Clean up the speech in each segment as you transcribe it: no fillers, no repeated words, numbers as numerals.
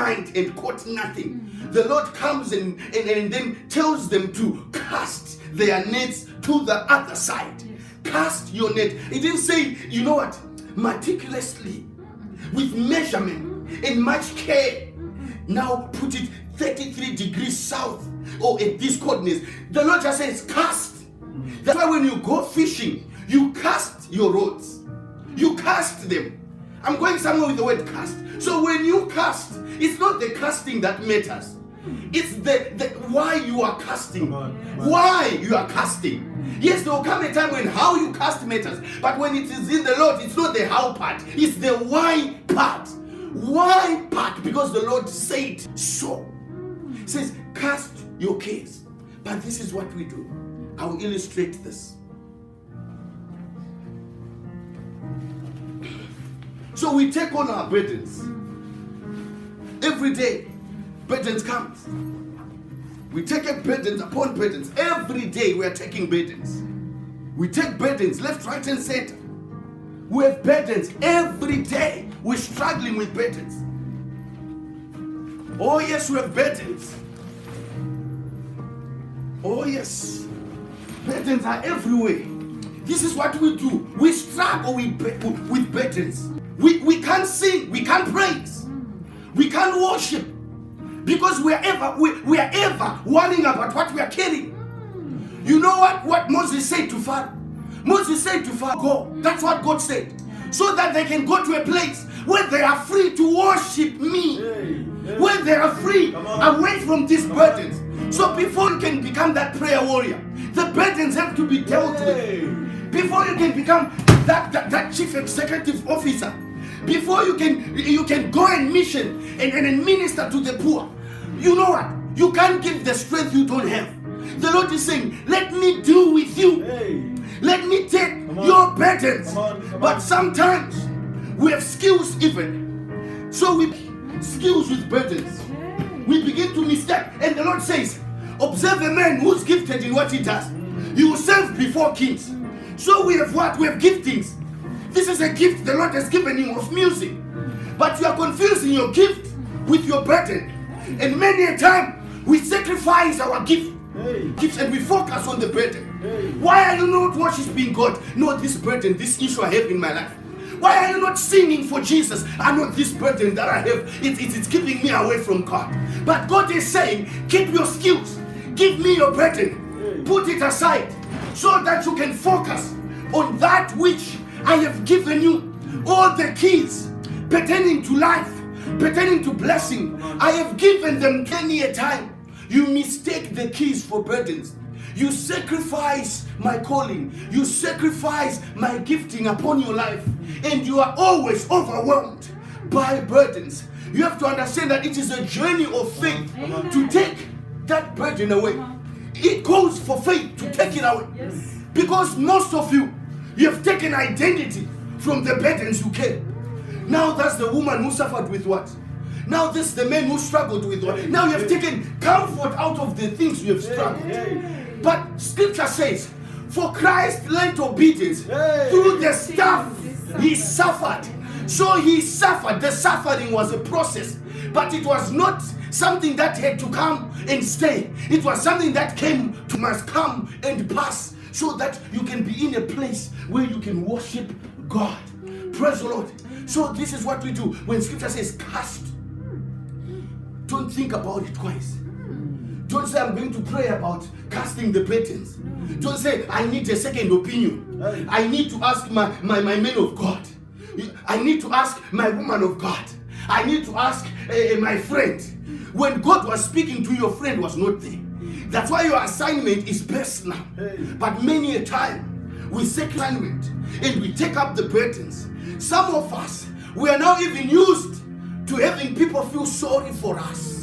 mind and caught nothing. The Lord comes and then tells them to cast their nets to the other side. Cast your net. He didn't say, you know what, meticulously, with measurement and much care. Now put it 33 degrees south or at these coordinates. The Lord just says cast. That's why when you go fishing, you cast your rods. You cast them. I'm going somewhere with the word cast. So when you cast, it's not the casting that matters. It's the why you are casting. Why you are casting. Yes, there will come a time when how you cast matters. But when it is in the Lord, it's not the how part. It's the why part. Why part? Because the Lord said so. He says, cast your cares. But this is what we do. I will illustrate this. So we take on our burdens. Every day, burdens comes. We take up burdens upon burdens. Every day we are taking burdens. We take burdens left, right, and center. We have burdens every day. We're struggling with burdens. Oh yes, we have burdens. Oh yes, burdens are everywhere. This is what we do. We struggle with burdens. We can't sing, we can't praise, we can't worship because we are ever worrying about what we are carrying. You know what Moses said to Pharaoh? Moses said to Pharaoh, go. That's what God said. So that they can go to a place where they are free to worship me. Where they are free away from these burdens. So before you can become that prayer warrior, the burdens have to be dealt with. Before you can become that chief executive officer, before you can go and mission and minister to the poor, you know what? You can't give the strength you don't have. The Lord is saying, let me deal with you. Let me take your burdens. But sometimes we have skills even. So we skills with burdens. We begin to mistake. And the Lord says, observe a man who's gifted in what he does. You will serve before kings. So we have what? We have giftings. This is a gift the Lord has given you of music. But you are confusing your gift with your burden. And many a time we sacrifice our gifts and we focus on the burden. Why are you not worshiping God? No, this burden, this issue I have in my life. Why are you not singing for Jesus? I know this burden that I have, it's keeping me away from God. But God is saying, keep your skills. Give me your burden. Put it aside so that you can focus on that which I have given you. All the keys pertaining to life, pertaining to blessing, I have given them many a time. You mistake the keys for burdens. You sacrifice my calling. You sacrifice my gifting upon your life. And you are always overwhelmed by burdens. You have to understand that it is a journey of faith to take that burden away. It goes for faith to take it away. Because most of you have taken identity from the burdens you carry. Now that's the woman who suffered with what? Now this is the man who struggled with what? Now you have taken comfort out of the things you have struggled. But scripture says, for Christ learned obedience through the stuff he suffered. So he suffered. The suffering was a process. But it was not something that had to come and stay. It was something that must come and pass, so that you can be in a place where you can worship God. Praise the Lord. So this is what we do. When scripture says cast, don't think about it twice. Don't say I'm going to pray about casting the burdens. Don't say I need a second opinion. I need to ask my man of God. I need to ask my woman of God. I need to ask my friend. When God was speaking to your friend was not there. That's why your assignment is personal. But many a time we take assignment and we take up the burdens. Some of us, we are now even used to having people feel sorry for us.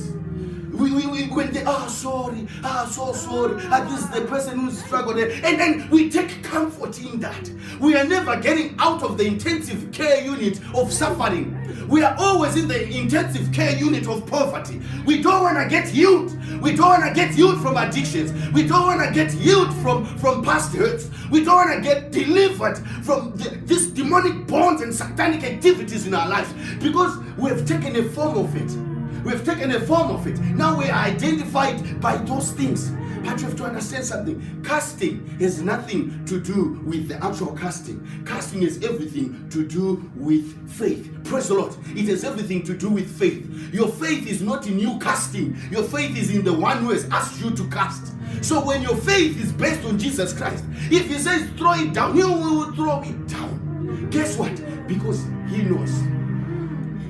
When they are sorry, so sorry, this is the person who struggled, and then we take comfort in that. We are never getting out of the intensive care unit of suffering. We are always in the intensive care unit of poverty. We don't want to get healed. We don't want to get healed from addictions. We don't want to get healed from past hurts. We don't want to get delivered from these demonic bonds and satanic activities in our lives, because we have taken a form of it. We've taken a form of it. Now we are identified by those things. But you have to understand something. Casting has nothing to do with the actual casting. Casting has everything to do with faith. Praise the Lord. It has everything to do with faith. Your faith is not in you casting. Your faith is in the one who has asked you to cast. So when your faith is based on Jesus Christ, if he says throw it down, you will throw it down. Guess what? Because he knows.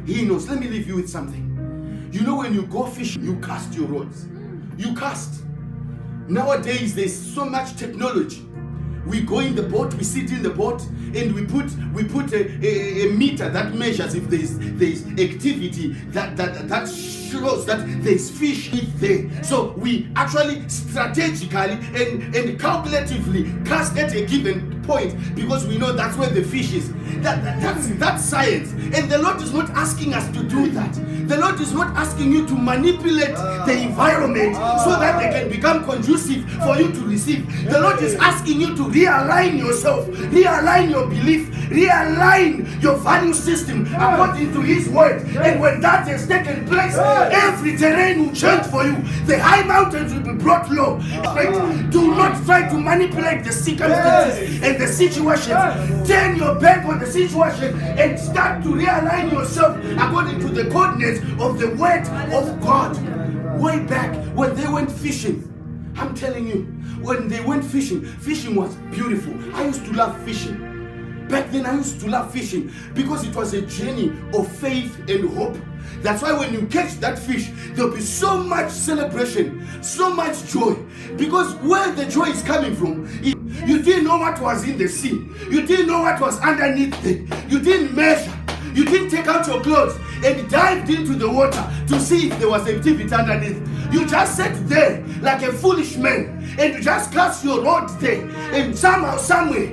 He knows. Let me leave you with something. You know, when you go fishing, you cast your rods. You cast. Nowadays, there's so much technology. We go in the boat, we sit in the boat, and we put a meter that measures if there's activity that shows that there's fish there. So we actually strategically and calculatively cast at a given point because we know that's where the fish is. That's science. And the Lord is not asking us to do that. The Lord is not asking you to manipulate the environment so that they can become conducive for you to receive. The Lord is asking you to realign yourself, realign your belief, realign your value system according to His word. And when that has taken place, every terrain will change for you. The high mountains will be brought low. Do not try to manipulate the circumstances and the situations. Turn your back on the situation and start to realign yourself according to the coordinates of the word of God. Way back when they went fishing, I'm telling you, when they went fishing, fishing was beautiful. I used to love fishing. Back then I used to love fishing because it was a journey of faith and hope. That's why when you catch that fish, there'll be so much celebration, so much joy. Because where the joy is coming from, you didn't know what was in the sea. You didn't know what was underneath it. You didn't measure. You didn't take out your clothes and dived into the water to see if there was activity underneath. You just sat there like a foolish man and you just cast your rod there, and somehow, somewhere,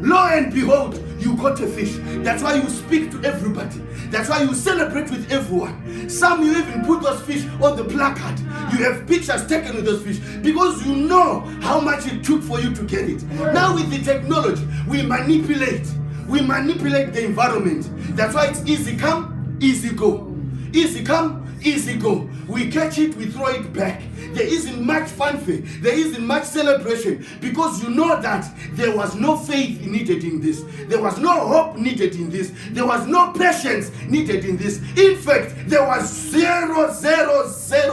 lo and behold, you got a fish. That's why you speak to everybody. That's why you celebrate with everyone. Some you even put those fish on the placard. You have pictures taken with those fish because you know how much it took for you to get it. Now with the technology, we manipulate. We manipulate the environment. That's why it's easy come, easy go. Easy come, easy go. We catch it, we throw it back. There isn't much fanfare. There isn't much celebration because you know that there was no faith needed in this. There was no hope needed in this. There was no patience needed in this. In fact, there was zero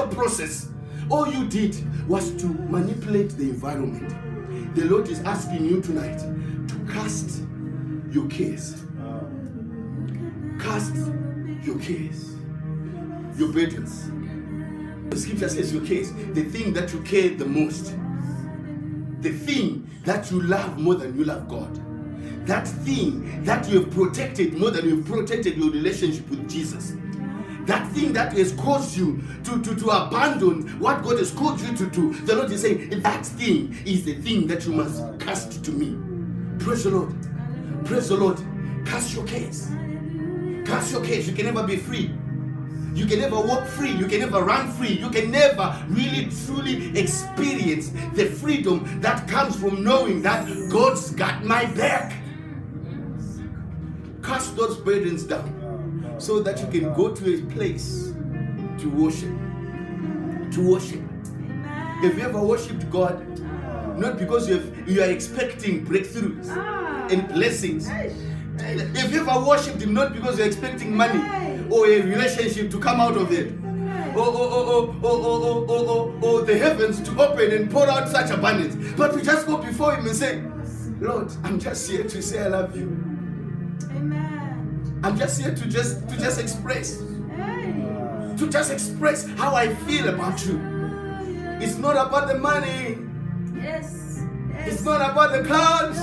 process. All you did was to manipulate the environment. The Lord is asking you tonight to cast your cares. Cast your cares, your burdens. The scripture says your cares, the thing that you care the most, the thing that you love more than you love God, that thing that you have protected more than you've protected your relationship with Jesus, that thing that has caused you to abandon what God has called you to do. The Lord is saying that thing is the thing that you must cast to me. Praise the Lord. Praise the Lord. Cast your cares. Cast your cares. You can never be free. You can never walk free. You can never run free. You can never really truly experience the freedom that comes from knowing that God's got my back. Cast those burdens down so that you can go to a place to worship. To worship. Have you ever worshipped God? Not because you are expecting breakthroughs and blessings. Have you ever worshipped Him not because you're expecting money or a relationship to come out of it, or the heavens to open and pour out such abundance, but we just go before Him and say, Lord, I'm just here to say I love you. Amen. I'm just here to just express, to just express how I feel about you. It's not about the money. Yes. It's not about the cars.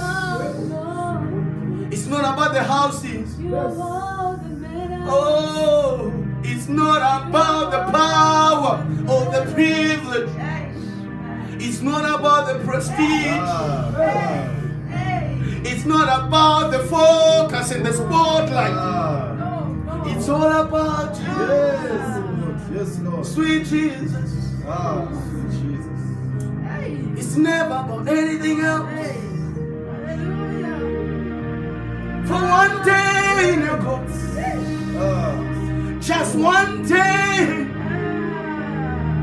It's not about the houses. Oh, it's not about the power or the privilege. It's not about the prestige. It's not about the focus and the spotlight. It's all about you. Yes, Lord. Sweet Jesus. Sweet Jesus. It's never about anything else. For one day in your courts, just one day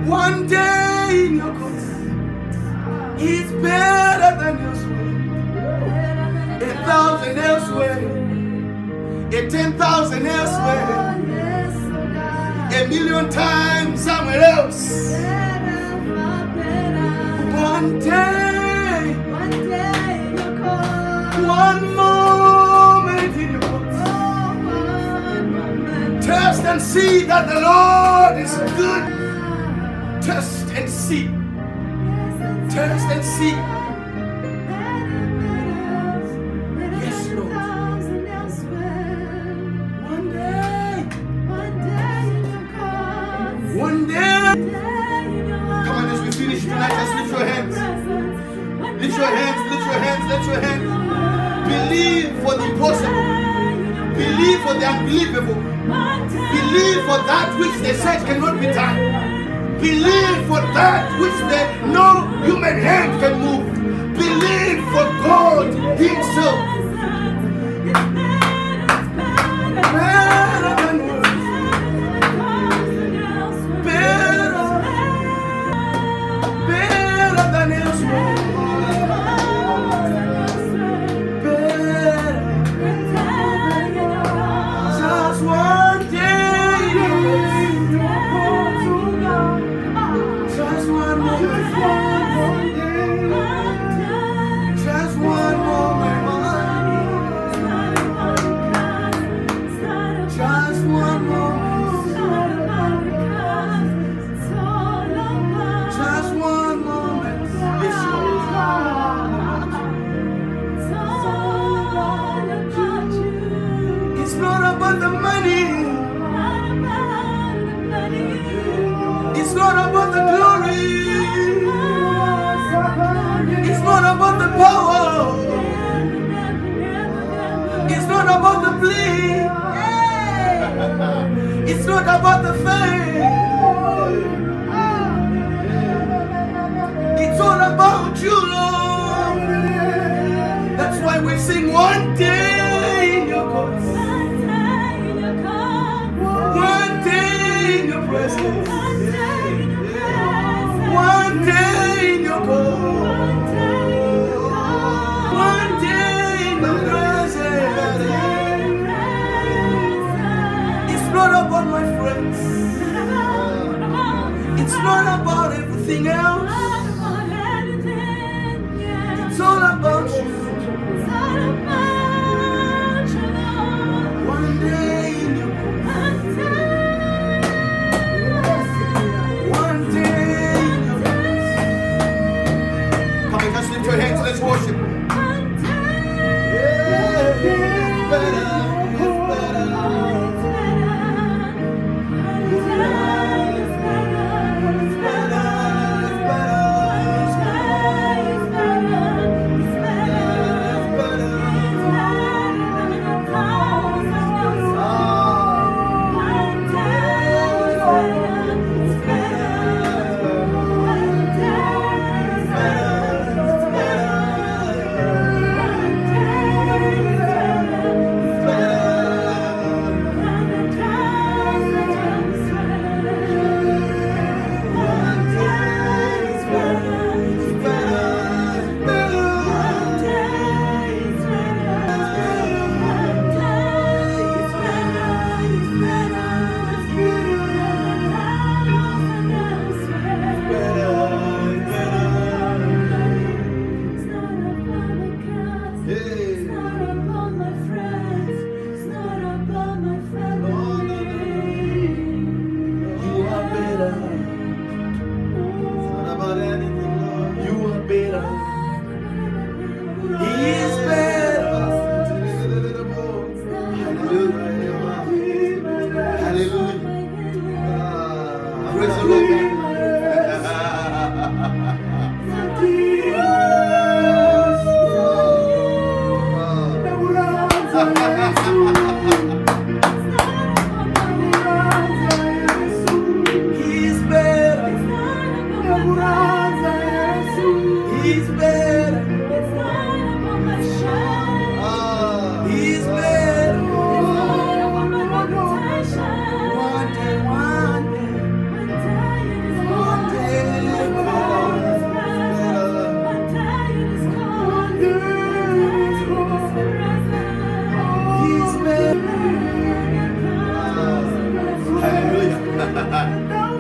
One day in your courts is better than elsewhere. 1,000 elsewhere, 10,000 elsewhere, 1,000,000 times somewhere else. One day, one moment in your courts. Test and see that the Lord is good. Test and see. Test and see. Yes, Lord. One day. One day. Come on, as we finish tonight, just lift your hands. Lift your hands, lift your hands, lift your hands. Believe for the impossible. Believe for the unbelievable. Believe for that which they said cannot be done. Believe for that which no human hand can move. Believe for God Himself. Better than words. Better than elsewhere. Just one day. Just one moment. Just one moment. Just one moment. Just one moment. Yes, Lord. It's not about the money. It's not about the glory. It's not about the power. It's not about the bling. It's not about the fame. It's all about you, Lord. That's why we sing one day in your courts. One day in your presence. One day in your courts. One day in your presence. It's not about my friends. It's not about everything else. It's all about you. One day in your courts. One day in your courts. Come on, just lift your hands. Let's worship.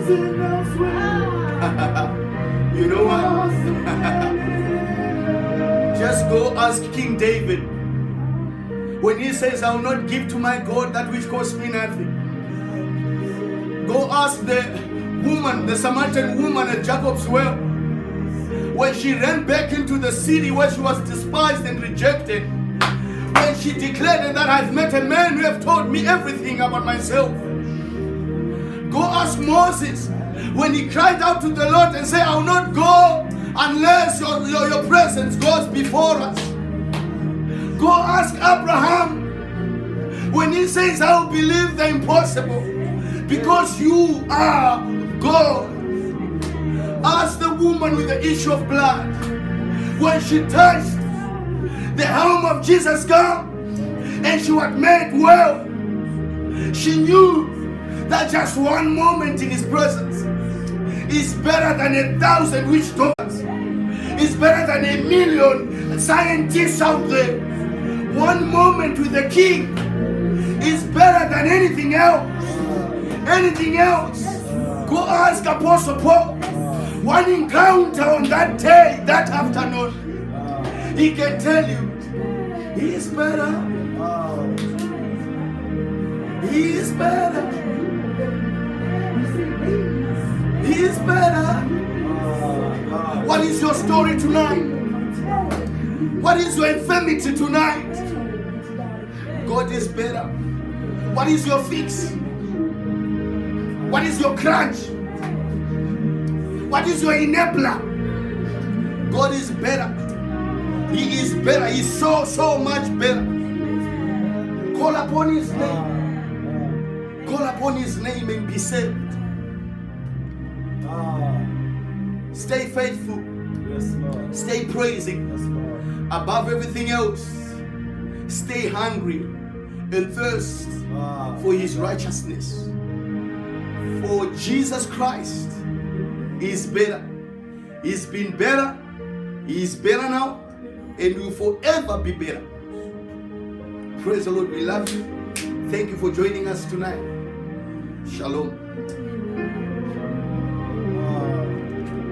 You know what? Just go ask King David. When he says, I will not give to my God that which costs me nothing. Go ask the woman, the Samaritan woman at Jacob's well. When she ran back into the city where she was despised and rejected. When she declared that I've met a man who have told me everything about myself. Go ask Moses when he cried out to the Lord and said, I will not go unless your presence goes before us. Go ask Abraham when he says, I will believe the impossible because you are God. Ask the woman with the issue of blood when she touched the helm of Jesus' gown and she was made well. She knew that just one moment in his presence is better than 1,000 witch doctors. It's better than 1,000,000 scientists out there. One moment with the king is better than anything else. Anything else. Go ask Apostle Paul. One encounter on that day, that afternoon, he can tell you, he is better. He is better. He is better. What is your story tonight? What is your infirmity tonight? God is better. What is your fix? What is your crutch? What is your enabler? God is better. He is better. He is so much better. Call upon his name. Call upon his name and be saved. Stay faithful. Yes, Lord. Stay praising. Yes, Lord. Above everything else, stay hungry and thirst for his righteousness. For Jesus Christ is better. He's been better. He is better now and will forever be better. Praise the Lord. We love you. Thank you for joining us tonight. Shalom.